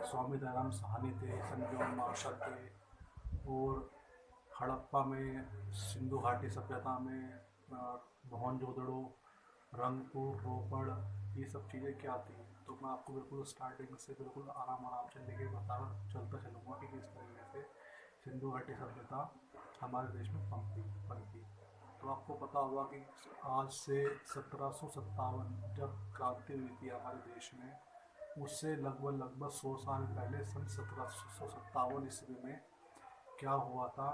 स्वामी दयाराम साहनी थे, संजोन मार्शल थे, और हड़प्पा में, सिंधु घाटी सभ्यता में, मोहनजोदड़ो, रंगपुर, रोपड़, ये सब चीज़ें क्या थी। तो मैं आपको बिल्कुल स्टार्टिंग से बिल्कुल आराम आराम से लेके बता चलता चलूँगा कि किस तरीके से सिंधु घाटी सभ्यता हमारे देश में पनपी। तो आपको पता होगा कि आज से 1757 जब क्रांति हुई थी हमारे देश में, उससे लगभग 100 साल पहले सन 1757 ईस्वी में क्या हुआ था।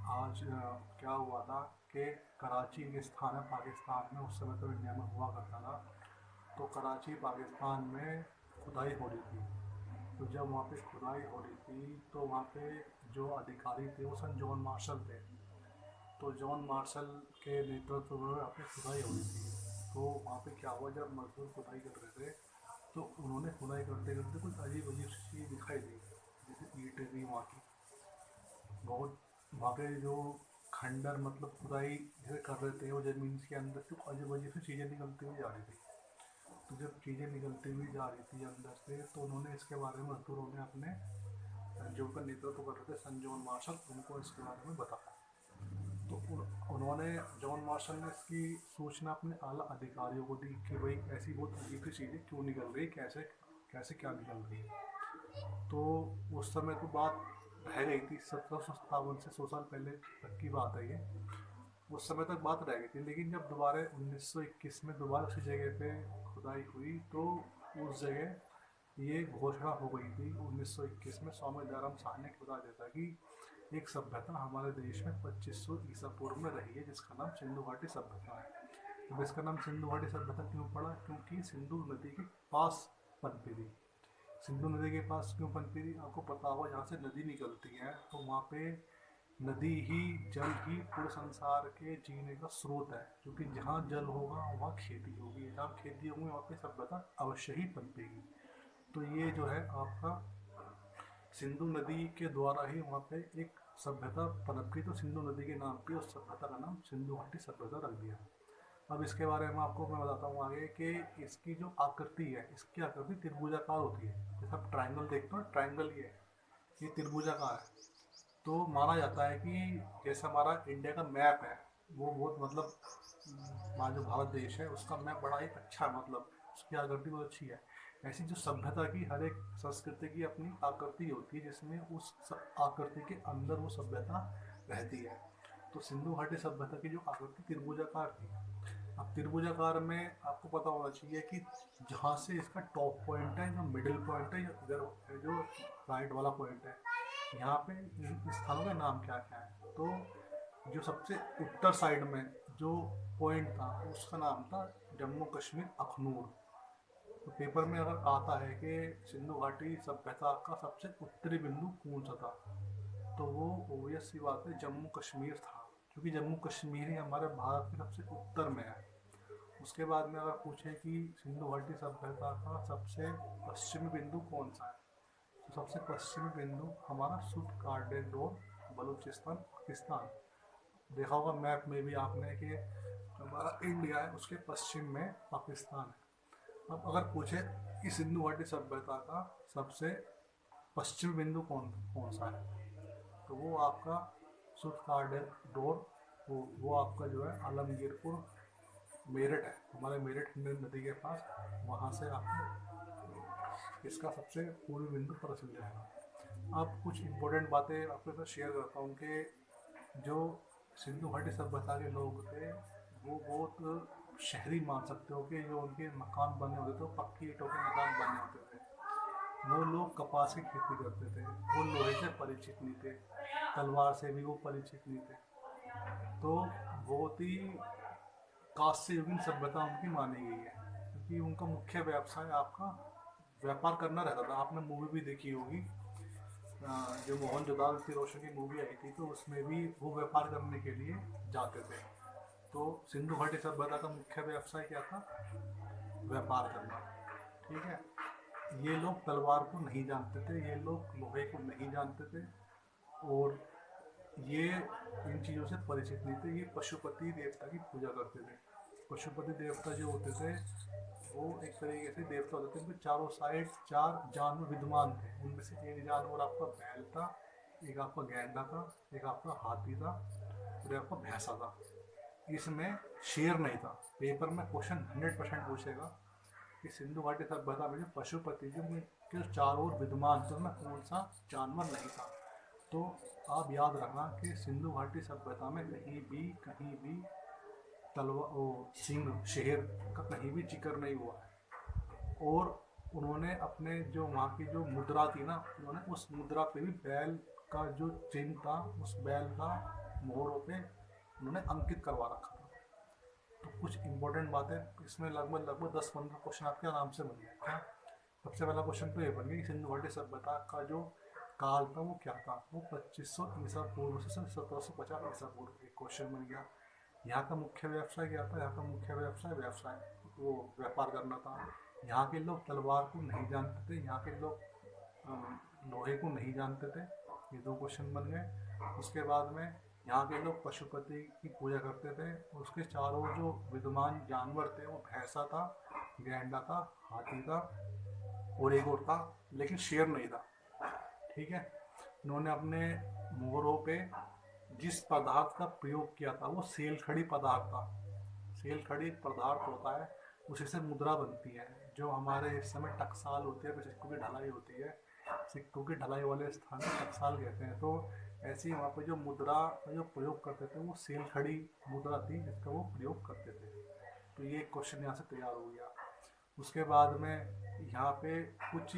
क्या हुआ था कि कराची एक स्थान है पाकिस्तान में, उस समय तो इंडिया में हुआ करता था। तो कराची पाकिस्तान में खुदाई हो रही थी। तो जब वहाँ पे खुदाई हो रही थी तो वहाँ पे जो अधिकारी थे वो सन जॉन मार्शल थे। तो जॉन मार्शल के नेतृत्व में वहाँ पे खुदाई हो रही थी। तो वहाँ पे क्या हुआ, जब मजदूर खुदाई कर रहे थे तो उन्होंने खुदाई करते करते कुछ अजीब अजीब सी चीज़ दिखाई दी। जैसे ईंटें थी वहाँ की, बहुत वहाँ पे जो खंडर मतलब खुदाई जैसे कर रहे थे, वो ज़मीन के अंदर से अजीब अजीब सी चीज़ें निकलती हुई जा रही थी। तो जब चीज़ें निकलती हुई जा रही थी अंदर से, तो उन्होंने इसके बारे में मजदूरों ने अपने जो उनका नेतृत्व कर रहे थे सन जॉन मार्शल, उनको इसके बारे में बताया। तो उन्होंने, जॉन मार्शल ने इसकी सूचना अपने आला अधिकारियों को दी कि भाई ऐसी बहुत अजीब सी चीज़ें क्यों निकल रही, कैसे कैसे क्या निकल रही है। तो उस समय तो बात रह गई थी, 1757 से 100 साल पहले तक की बात है ये। उस समय तक बात रह गई थी, लेकिन जब दोबारा 1921 में दोबारा उसी जगह पे खुदाई हुई तो उस जगह ये घोषणा हो गई थी 1921 में। स्वामी दयाराम साहनी ने बता दिया था कि एक सभ्यता हमारे देश में 2500 ईसा पूर्व में रही है जिसका नाम सिंधु घाटी सभ्यता है। अब इसका नाम सिंधु घाटी सभ्यता क्यों पड़ा, क्योंकि सिंधु नदी के पास पनपी थी। सिंधु नदी के पास क्यों पनपी थी, आपको पता होगा, जहाँ से नदी निकलती है तो वहाँ पे नदी ही, जल ही पूरे संसार के जीने का स्रोत है। क्योंकि जहाँ जल होगा वहाँ खेती होगी, जहाँ खेती होगी वहाँ पे सभ्यता अवश्य ही पनपेगी। तो ये जो है आपका सिंधु नदी के द्वारा ही वहाँ पे एक सभ्यता पनप गई। तो सिंधु नदी के नाम पे उस सभ्यता का नाम सिंधु घाटी सभ्यता रख दिया। अब इसके बारे में आपको मैं बताता हूँ आगे कि इसकी जो आकृति है, इसकी आकृति त्रिभुजाकार होती है। जैसे आप ट्राइंगल देखते हो, ट्राइंगल ये त्रिभुजाकार है। तो माना जाता है कि जैसे हमारा इंडिया का मैप है, वो बहुत मतलब हमारा जो भारत देश है उसका मैप बड़ा ही अच्छा है, मतलब उसकी आकृति बहुत अच्छी है। ऐसी जो सभ्यता की, हर एक संस्कृति की अपनी आकृति होती है जिसमें उस आकृति के अंदर वो सभ्यता रहती है। तो सिंधु घाटी सभ्यता की जो आकृति त्रिभुजाकार थी। अब त्रिभुजाकार में आपको पता होना चाहिए कि जहाँ से इसका टॉप पॉइंट है, जो मिडिल पॉइंट है, इधर जो राइट वाला पॉइंट है, यहाँ पे इन स्थानों के नाम क्या क्या है। तो जो सबसे उत्तर साइड में जो पॉइंट था उसका नाम था जम्मू कश्मीर अखनूर। तो पेपर में अगर आता है कि सिंधु घाटी सभ्यता का सबसे उत्तरी बिंदु कौन सा था, तो वो ओबियस सी बात है जम्मू कश्मीर था, क्योंकि जम्मू कश्मीर ही हमारे भारत के सबसे उत्तर में है। उसके बाद में अगर पूछे कि सिंधु घाटी सभ्यता का सबसे पश्चिमी बिंदु कौन सा है, तो सबसे पश्चिमी बिंदु हमारा सुट कार्डेडोर, बलूचिस्तान, पाकिस्तान। देखा होगा मैप में भी आपने कि हमारा इंडिया है उसके पश्चिम में पाकिस्तान है। अब अगर पूछे कि सिंधु घाटी सभ्यता का सबसे पश्चिमी बिंदु कौन कौन सा है, तो वो आपका सुट कार्डेडोर, वो आपका जो है आलमगीरपुर, मेरठ है, हमारे मेरठ नदी के पास। वहाँ से आपको इसका सबसे पूर्वी बिंदु पता चल जाएगा। अब कुछ इम्पोर्टेंट बातें आपके साथ शेयर करता हूँ कि जो सिंधु घाटी सभ्यता के लोग थे वो बहुत शहरी, मान सकते हो कि जो उनके मकान बने होते थे वो पक्की ईंटों के मकान बने होते थे। वो लोग कपास की खेती करते थे, वो लोहे से परिचित नहीं थे, तलवार से भी वो परिचित नहीं थे। तो बहुत ही कांस्य युगीन सभ्यता उनकी मानी गई है, क्योंकि उनका मुख्य व्यवसाय आपका व्यापार करना रहता था। आपने मूवी भी देखी होगी, जो मोहनजोदाड़ो ऋतिक रोशन की मूवी आई थी, तो उसमें भी वो व्यापार करने के लिए जाते थे। तो सिंधु घाटी सभ्यता का मुख्य व्यवसाय क्या था, व्यापार करना। ठीक है, ये लोग तलवार को नहीं जानते थे, ये लोग लोहे को नहीं जानते थे, और ये इन चीज़ों से परिचित नहीं थे। ये पशुपति देवता की पूजा करते थे। पशुपति देवता जो होते थे वो एक तरीके से देवता होते थे, उनके चारों साइड 4 जानवर विद्यमान थे। उनमें से एक जानवर आपका बैल था, एक आपका गैंडा था, एक आपका हाथी था और एक आपका भैंसा था। इसमें शेर नहीं था। पेपर में क्वेश्चन 100% पूछेगा कि सिंधु घाटी सभ्यता में जो पशुपति जो के चारों ओर विद्यमान थे उनमें कौन सा जानवर नहीं था। तो आप याद रखना कि सिंधु घाटी सभ्यता में कहीं भी तलवार ओ सिंह शेर का कहीं भी जिक्र नहीं हुआ है। और उन्होंने अपने जो वहाँ की जो मुद्रा थी ना, उन्होंने उस मुद्रा पे भी बैल का जो चिन्ह था, उस बैल का मोहरों पे उन्होंने अंकित करवा रखा था। तो कुछ इंपॉर्टेंट बातें इसमें लगभग 10-15 क्वेश्चन आपके आराम से बन गए। सबसे पहला क्वेश्चन तो ये बन गया कि सिंधु घाटी सभ्यता का जो काल था वो क्या था। वो 2500 ईसा पूर्व से 1750 ईसा पूर्व। एक क्वेश्चन बन गया। यहाँ का मुख्य व्यवसाय क्या था। यहाँ का मुख्य व्यवसाय वो व्यापार करना था। यहाँ के लोग तलवार को नहीं जानते थे, यहाँ के लोग लोहे को नहीं जानते थे। ये 2 क्वेश्चन बन गए। उसके बाद में यहाँ के लोग पशुपति की पूजा करते थे। उसके चारों जो विद्यमान जानवर थे वो भैंसा था, गैंडा था, हाथी था और एक और था, लेकिन शेर नहीं था। ठीक है। इन्होंने अपने मोहरों पे जिस पदार्थ का प्रयोग किया था वो सेलखड़ी पदार्थ था। सेलखड़ी पदार्थ होता है, उसी से मुद्रा बनती है। जो हमारे इस समय टकसाल होती है, सिक्कों की ढलाई होती है, सिक्कों की ढलाई वाले स्थान को टकसाल कहते हैं। तो ऐसे ही वहाँ पे जो मुद्रा का जो प्रयोग करते थे वो सेलखड़ी मुद्रा थी जिसका वो प्रयोग करते थे। तो ये क्वेश्चन यहाँ से तैयार हो गया। उसके बाद में यहाँ पे कुछ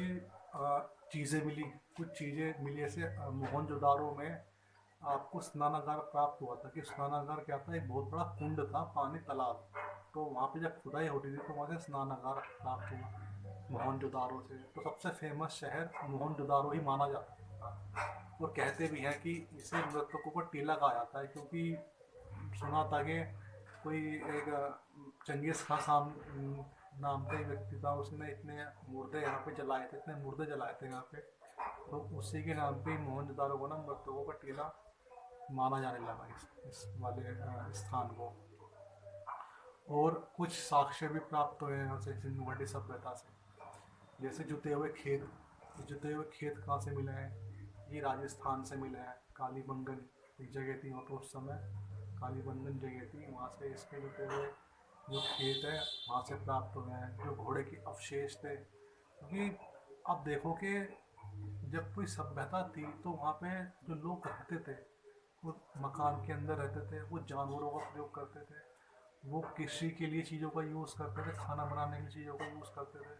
चीज़ें मिली ऐसे मोहनजोदारो में आपको स्नानागार प्राप्त हुआ था। कि स्नानागार क्या था, एक बहुत बड़ा कुंड था, पानी तालाब। तो वहाँ पे जब खुदाई होती थी तो वहाँ से स्नानागार प्राप्त हुआ मोहनजोदारो से। तो सबसे फेमस शहर मोहनजोदारो ही माना जाता था। और कहते भी हैं कि इसे मृतकों का टीला कहा जाता है, क्योंकि सुना था कि कोई एक चंगेज खान नाम का एक व्यक्ति था, उसने इतने मुर्दे यहाँ पे जलाए थे, इतने मुर्दे जलाए थे यहाँ पे। तो उसी के नाम पे मोहनजोदारो को ना मृतकों का टीला माना जाने लगा इस वाले स्थान को। और कुछ साक्ष्य भी प्राप्त हुए हैं यहाँ से सिंधु घाटी सभ्यता से। जैसे जुते हुए खेत कहाँ से मिले हैं। ये राजस्थान से मिले हैं। कालीबंगन एक जगह थी वहाँ पर उस समय, कालीबंगन जगह थी, वहाँ से इसके जुते हुए जो खेत है वहाँ से प्राप्त हुए हैं। जो घोड़े के अवशेष थे, क्योंकि अब देखो कि जब कोई सभ्यता थी तो वहाँ पे जो लोग रहते थे वो मकान के अंदर रहते थे, वो जानवरों का प्रयोग करते थे, वो कृषि के लिए चीज़ों का यूज़ करते थे, खाना बनाने की चीज़ों का यूज़ करते थे।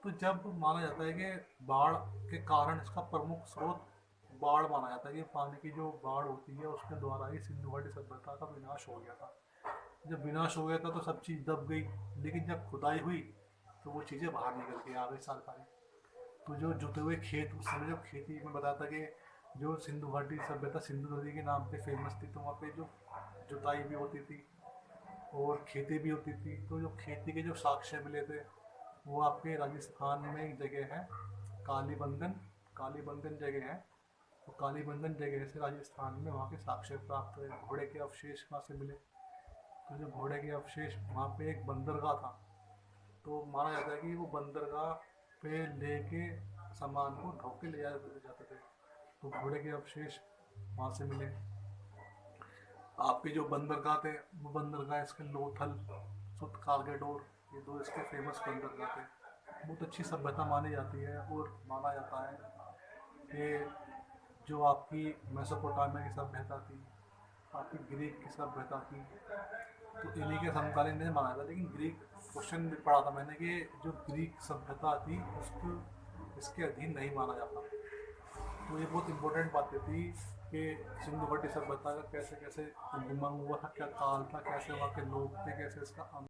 तो जब माना जाता है कि बाढ़ के कारण इसका प्रमुख स्रोत बाढ़ माना जाता है कि पानी की जो बाढ़ होती है उसके द्वारा ही सिंधु घाटी सभ्यता का विनाश हो गया था। जब विनाश हो गया था तो सब चीज़ दब गई, लेकिन जब खुदाई हुई तो वो चीज़ें बाहर निकल के आ गई सारी। तो जो जुते हुए खेत, उस समय जब खेती में बताया था कि जो सिंधु घाटी सभ्यता सिंधु नदी के नाम पे फेमस थी, तो वहाँ पे जो जुताई भी होती थी और खेती भी होती थी। तो जो खेती के जो साक्ष्य मिले थे वो आपके राजस्थान में एक जगह है कालीबंगन जगह है। तो कालीबंगन जगह से राजस्थान में वहाँ के साक्ष्य प्राप्त हुए। घोड़े के अवशेष कहाँ से मिले, तो जो घोड़े के अवशेष वहाँ पे एक बंदरगाह था, तो माना जाता है कि वो बंदरगाह पे लेके सामान को ढो के ले जाते थे। तो घोड़े के अवशेष वहाँ से मिले। आपके जो बंदरगाह थे वो बंदरगाह इसके लोथल, सुत कारगेडोर, ये 2 इसके फेमस बंदरगाह थे। बहुत अच्छी सभ्यता मानी जाती है। और माना जाता है कि जो आपकी मेसोपोटामिया की सभ्यता थी, आपकी ग्रीक की सभ्यता थी, तो इन्हीं के समकालीन नहीं माना था। लेकिन ग्रीक क्वेश्चन भी पढ़ा था मैंने कि जो ग्रीक सभ्यता थी उसको इसके अधीन नहीं माना जाता। तो ये बहुत इंपॉर्टेंट बातें थी कि सिंधु घाटी सभ्यता का कैसे कैसे उद्गम हुआ था, क्या काल था, कैसे वहाँ के लोग थे, कैसे इसका